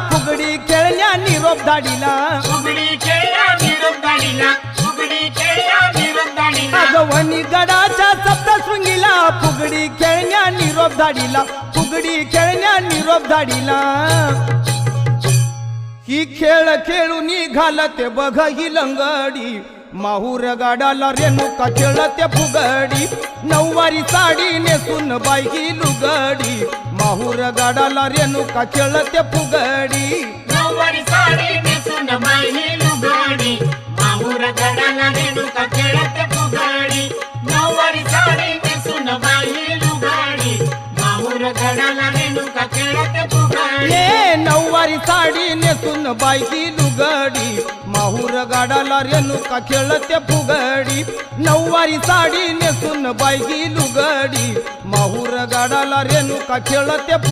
फुगडी खेळण्या निरोप धाडीला फुगडी खेळण्या निरोप धाडीला फुगडी खेळण्या निरोप धाडीला आगवणी गडाच्या सप्तशृंगीला फुगडी खेळण्या निरोप धाडीला फुगडी खेळण्या निरोप धाडीला ही खेळ खेळून घालते बघ ही लंगडी माहूर गाडाला रेणुका खेळते फुगडी नऊवारी साडी नेसून बाई ही लुगडी माहूर गाडाला रेणुका खेळते फुगडी नऊवारी साडी नेसून बाई ही लुगडी माहूर गडाला रेणुका खेळते फुगडी नऊवारी साडी नेसून बाई ही लुगडी माहूर गडाला रेणुका खेळते फुगडी ये नऊवारी साडी नेसून बाई ही लुगडी माहूर गाडाला रेणुका खेळते फुगडी नऊवारी साडी नेसून बाई ही लुगडी माहूर गाडाला रेणुका खेळते